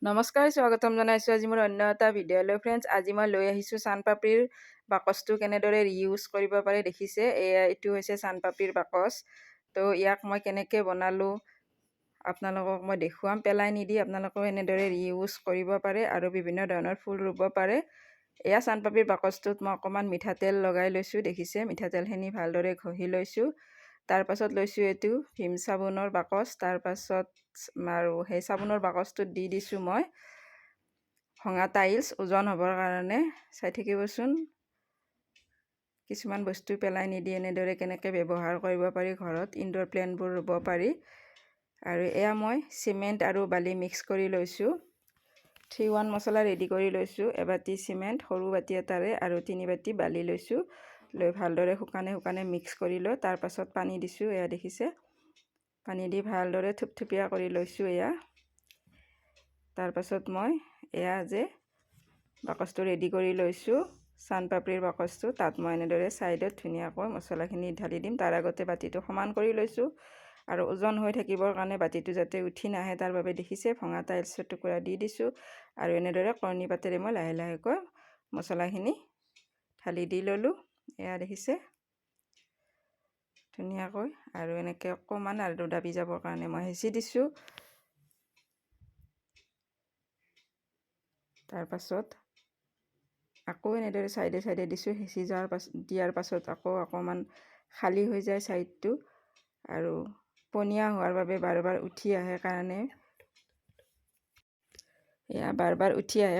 নমস্কাৰ, স্বাগতম জনাইছোঁ আজি মোৰ অন্য এটা ভিডিঅ'লৈ ফ্ৰেণ্ডছ। আজি মই লৈ আহিছোঁ চানপাপড়িৰ বাকচটো কেনেদৰে ৰিউজ কৰিব পাৰে দেখিছে। এইটো হৈছে চানপাপড়িৰ বাকচ। তো ইয়াক মই কেনেকৈ বনালোঁ আপোনালোকক মই দেখুৱাম। পেলাই নিদি আপোনালোকেও এনেদৰে ৰিউজ কৰিব পাৰে আৰু বিভিন্ন ধৰণৰ ফুল ৰুব পাৰে। এয়া চানপাপড়িৰ বাকচটোত মই অকণমান মিঠাতেল লগাই লৈছোঁ দেখিছে। মিঠাতেলখিনি ভালদৰে ঘঁহি লৈছোঁ। তাৰপাছত লৈছোঁ এইটো ভীম চাবোনৰ বাকচ। তাৰপাছত আৰু সেই চাবোনৰ বাকচটোত দি দিছোঁ মই ভঙা টাইলছ ওজন হ'বৰ কাৰণে। চাই থাকিবচোন, কিছুমান বস্তু পেলাই নিদি এনেদৰে কেনেকৈ ব্যৱহাৰ কৰিব পাৰি ঘৰত। ইনডোৰ প্লেণ্টবোৰ ৰুব পাৰি। আৰু এয়া মই চিমেণ্ট আৰু বালি মিক্স কৰি লৈছোঁ। 3-1 মছলা ৰেডি কৰি লৈছোঁ। এবাটি চিমেণ্ট সৰু বাটি এটাৰে আৰু 3 বাটি বালি লৈছোঁ। লৈ ভালদৰে শুকানে মিক্স কৰি লৈ তাৰপাছত পানী দিছোঁ। এয়া দেখিছে, পানী দি ভালদৰে থুপথুপীয়া কৰি লৈছোঁ। এয়া তাৰপাছত মই এয়া যে বাকচটো ৰেডি কৰি লৈছোঁ চানপাপড়িৰ বাকচটো, তাত মই এনেদৰে ছাইডত ধুনীয়াকৈ মছলাখিনি ঢালি দিম। তাৰ আগতে বাতিটো সমান কৰি লৈছোঁ আৰু ওজন হৈ থাকিবৰ কাৰণে বাতিটো যাতে উঠি নাহে তাৰ বাবে দেখিছে ভঙা টাইলছৰ টুকুৰা দি দিছোঁ। আৰু এনেদৰে কৰণী পাতেৰে মই লাহেকৈ মছলাখিনি ঢালি দি ল'লোঁ। এয়া দেখিছে ধুনীয়াকৈ। আৰু এনেকৈ অকণমান আৰু দাবি যাবৰ কাৰণে মই হেঁচি দিছোঁ। তাৰপাছত আকৌ এনেদৰে চাইডে দিছোঁ। হেঁচি দিয়াৰ পাছত আকৌ অকণমান খালী হৈ যায় ছাইডটো আৰু পনীয়া হোৱাৰ বাবে বাৰ উঠি আহে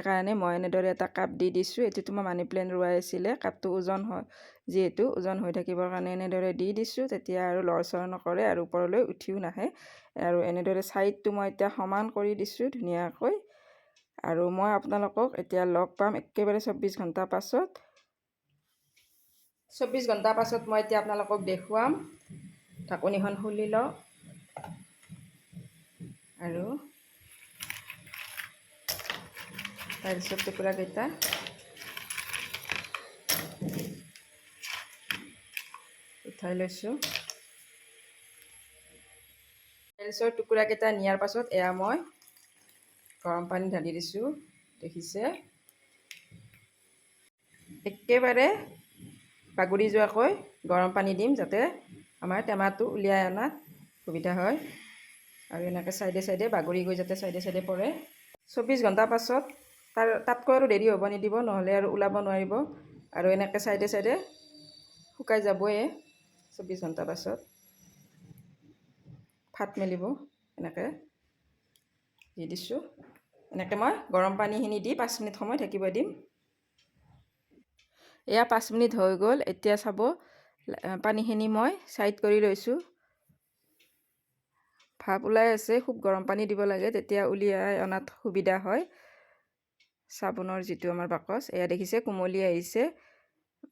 কাৰণে মই এনেদৰে এটা কাপ দি দিছোঁ। এইটোতো মই মানি প্লেণ্ট ৰোৱাই আছিলে। কাপটো ওজন হয় যিহেতু ওজন হৈ থাকিবৰ কাৰণে এনেদৰে দি দিছোঁ। তেতিয়া আৰু লৰচৰ নকৰে আৰু ওপৰলৈ উঠিও নাহে। আৰু এনেদৰে ছাইডটো মই এতিয়া সমান কৰি দিছোঁ ধুনীয়াকৈ। আৰু মই আপোনালোকক এতিয়া লগ পাম একেবাৰে 24 ঘণ্টা পাছত। 24 ঘণ্টা পাছত মই এতিয়া আপোনালোকক দেখুৱাম। ঢাকনিখন খুলি লওঁ আৰু টাইলছৰ টুকুৰাকেইটা উঠাই লৈছোঁ। টাইলছৰ টুকুৰাকেইটা নিয়াৰ পাছত এয়া মই গৰম পানী ঢালি দিছোঁ দেখিছে। একেবাৰে বাগৰি যোৱাকৈ গৰম পানী দিম যাতে আমাৰ টেমাটো উলিয়াই অনাত সুবিধা হয়। আৰু এনেকৈ চাইডে বাগৰি গৈ যাতে চাইডে পৰে। 24 ঘণ্টা পাছত তাতকৈ আৰু দেৰি হ'ব নিদিব, নহ'লে আৰু ওলাব নোৱাৰিব। আৰু এনেকৈ চাইডে শুকাই যাবয়ে 24 ঘণ্টা পাছত। ফাট মেলিব। এনেকৈ দি দিছোঁ। এনেকৈ মই গৰম পানীখিনি দি 5 মিনিট সময় থাকিব দিম। এয়া 5 মিনিট হৈ গ'ল। এতিয়া চাব পানীখিনি মই ছাইড কৰি লৈছোঁ। ভাপ ওলাই আছে। খুব গৰম পানী দিব লাগে, তেতিয়া উলিয়াই অনাত সুবিধা হয়। চাবোনৰ যিটো আমাৰ বাকচ এয়া দেখিছে কোমলি আহিছে।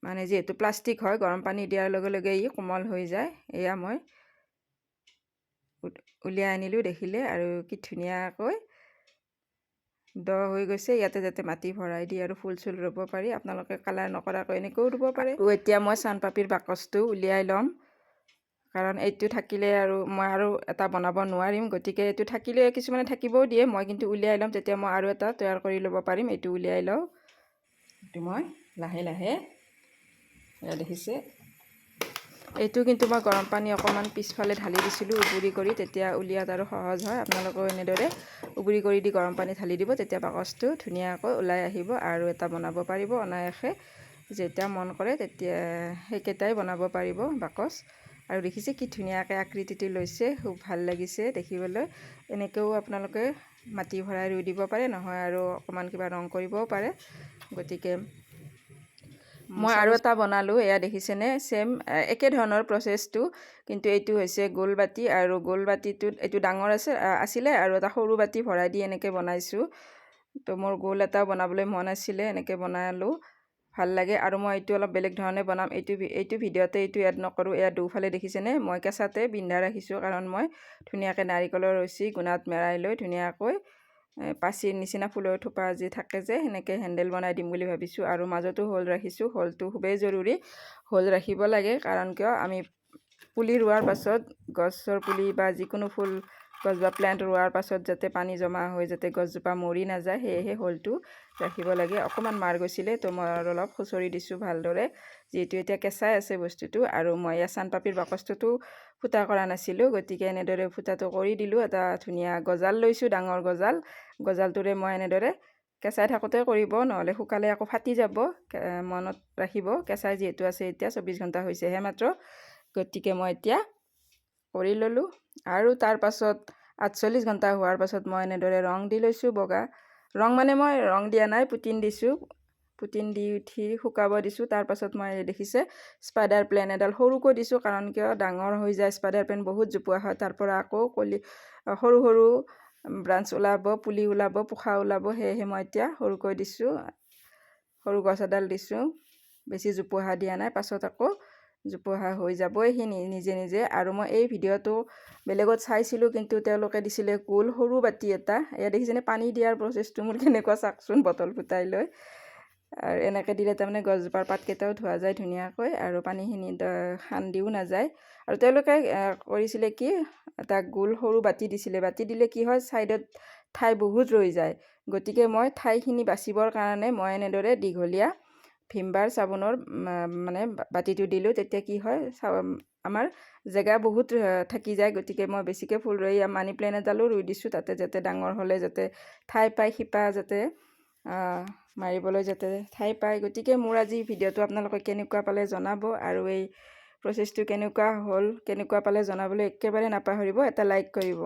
মানে যিহেতু প্লাষ্টিক হয়, গৰম পানী দিয়াৰ লগে লগে ই কোমল হৈ যায়। এয়া মই উলিয়াই আনিলোঁ দেখিলে। আৰু কি ধুনীয়াকৈ দ হৈ গৈছে। ইয়াতে যাতে মাটি ভৰাই দি আৰু ফুল চুল ৰুব পাৰি। আপোনালোকে কালাৰ নকৰাকৈ এনেকৈও ৰুব পাৰে। এতিয়া মই চানপাপড়িৰ বাকচটো উলিয়াই ল'ম, কাৰণ এইটো থাকিলে আৰু মই আৰু এটা বনাব নোৱাৰিম। গতিকে এইটো থাকিলে কিছুমানে থাকিবও দিয়ে, মই কিন্তু উলিয়াই ল'ম, তেতিয়া মই আৰু এটা তৈয়াৰ কৰি ল'ব পাৰিম। এইটো উলিয়াই লওঁ। এইটো মই লাহে দেখিছে। এইটো কিন্তু মই গৰম পানী অকণমান পিছফালে ঢালি দিছিলোঁ উবুৰি কৰি, তেতিয়া উলিয়াত আৰু সহজ হয়। আপোনালোকেও এনেদৰে উবুৰি কৰি দি গৰম পানী ঢালি দিব, তেতিয়া বাকচটো ধুনীয়াকৈ ওলাই আহিব আৰু এটা বনাব পাৰিব অনায়াসে। যেতিয়া মন কৰে তেতিয়া সেইকেইটাই বনাব পাৰিব বাকচ। আৰু দেখিছে কি ধুনীয়াকৈ আকৃতিটো লৈছে, খুব ভাল লাগিছে দেখিবলৈ। এনেকৈও আপোনালোকে মাটি ভৰাই ৰুই দিব পাৰে, নহয় আৰু অকণমান কিবা ৰং কৰিবও পাৰে। গতিকে মই আৰু এটা বনালোঁ। এয়া দেখিছেনে, ছেম একে ধৰণৰ প্ৰচেছটো, কিন্তু এইটো হৈছে গোল বাতি। আৰু গোল বাতিটোত এইটো ডাঙৰ আছিলে আৰু এটা সৰু বাতি ভৰাই দি এনেকৈ বনাইছোঁ। তো মোৰ গোল এটা বনাবলৈ মন আছিলে, এনেকৈ বনালোঁ, ভাল লাগে। আৰু মই এইটো অলপ বেলেগ ধৰণে বনাম। এইটো ভিডিঅ'তে এইটো এড নকৰোঁ। এয়া দুফালে দেখিছেনে মই কেঁচাতে বিন্ধা ৰাখিছোঁ, কাৰণ মই ধুনীয়াকৈ নাৰিকলৰ ৰছী গুণাত মেৰাই লৈ ধুনীয়াকৈ পাচিৰ নিচিনা ফুলৰ থোপা যি থাকে যে সেনেকৈ হেণ্ডেল বনাই দিম বুলি ভাবিছোঁ। আৰু মাজতো হোল ৰাখিছোঁ। হোলটো খুবেই জৰুৰী, হোল ৰাখিব লাগে। কাৰণ কিয় আমি পুলি ৰোৱাৰ পাছত গছৰ পুলি বা যিকোনো ফুল গছজোপা প্লেণ্ট ৰোৱাৰ পাছত যাতে পানী জমা হৈ যাতে গছজোপা মৰি নাযায় সেয়েহে হোলটো ৰাখিব লাগে। অকণমান মাৰ গৈছিলে তো মই অলপ খুচৰি দিছোঁ ভালদৰে, যিহেতু এতিয়া কেঁচাই আছে বস্তুটো। আৰু মই চানপাপিৰ বাকচটোতো ফুটা কৰা নাছিলোঁ, গতিকে এনেদৰে ফুটাটো কৰি দিলোঁ। এটা ধুনীয়া গজাল লৈছোঁ, ডাঙৰ গজালটোৰে মই এনেদৰে কেঁচাই থাকোঁতে কৰিব, নহ'লে শুকালে আকৌ ফাটি যাব। মনত ৰাখিব, কেঁচাই যিহেতু আছে এতিয়া 24 ঘণ্টা হৈছেহে মাত্ৰ, গতিকে মই এতিয়া কৰি ল'লোঁ। আৰু তাৰ পাছত 48 ঘণ্টা হোৱাৰ পাছত মই এনেদৰে ৰং দি লৈছোঁ, বগা ৰং মানে মই ৰং দিয়া নাই, পুটিন দিছোঁ। পুটিন দি উঠি শুকাব দিছোঁ। তাৰ পাছত মই দেখিছে স্পাইডাৰ প্লেন এডাল সৰুকৈ দিছোঁ, কাৰণ কিয় ডাঙৰ হৈ যায় স্পাইডাৰ প্লেন বহুত জোপোৱা হয়, তাৰ পৰা আকৌ সৰু সৰু ব্ৰাঞ্চ ওলাব, পুলি ওলাব, পোখা ওলাব, সেয়েহে মই এতিয়া সৰুকৈ দিছোঁ, সৰু গছ এডাল দিছোঁ, বেছি জোপোহা দিয়া নাই। পাছত আকৌ জোপোহা হৈ যাবই সি নিজে নিজে। আৰু মই এই ভিডিঅ'টো বেলেগত চাইছিলোঁ, কিন্তু তেওঁলোকে দিছিলে গোল সৰু বাতি এটা। এয়া দেখিছেনে পানী দিয়াৰ প্ৰচেছটো মোৰ কেনেকুৱা, চাওকচোন, বটল ফুটাই লৈ। আৰু এনেকৈ দিলে তাৰমানে গছজোপাৰ পাতকেইটাও ধোৱা যায় ধুনীয়াকৈ, আৰু পানীখিনি সান্দিও নাযায়। আৰু তেওঁলোকে কৰিছিলে কি, এটা গোল সৰু বাতি দিছিলে। বাতি দিলে কি হয়, ছাইডত ঠাই বহুত ৰৈ যায়, গতিকে মই ঠাইখিনি বাচিবৰ কাৰণে মই এনেদৰে দীঘলীয়া ভিমবাৰ চাবোনৰ মানে বাতিটো দিলোঁ। তেতিয়া কি হয়, আমাৰ জেগা বহুত থাকি যায়, গতিকে মই বেছিকৈ ফুল ৰুই মানি প্লেণ্ট এডালো ৰুই দিছোঁ তাতে, যাতে ডাঙৰ হ'লে যাতে ঠাই পায়, শিপা যাতে মাৰিবলৈ যাতে ঠাই পায়। গতিকে মোৰ আজি ভিডিঅ'টো আপোনালোকে কেনেকুৱা পালে জনাব, আৰু এই প্ৰচেছটো কেনেকুৱা হ'ল, কেনেকুৱা পালে জনাবলৈ একেবাৰে নাপাহৰিব, এটা লাইক কৰিব।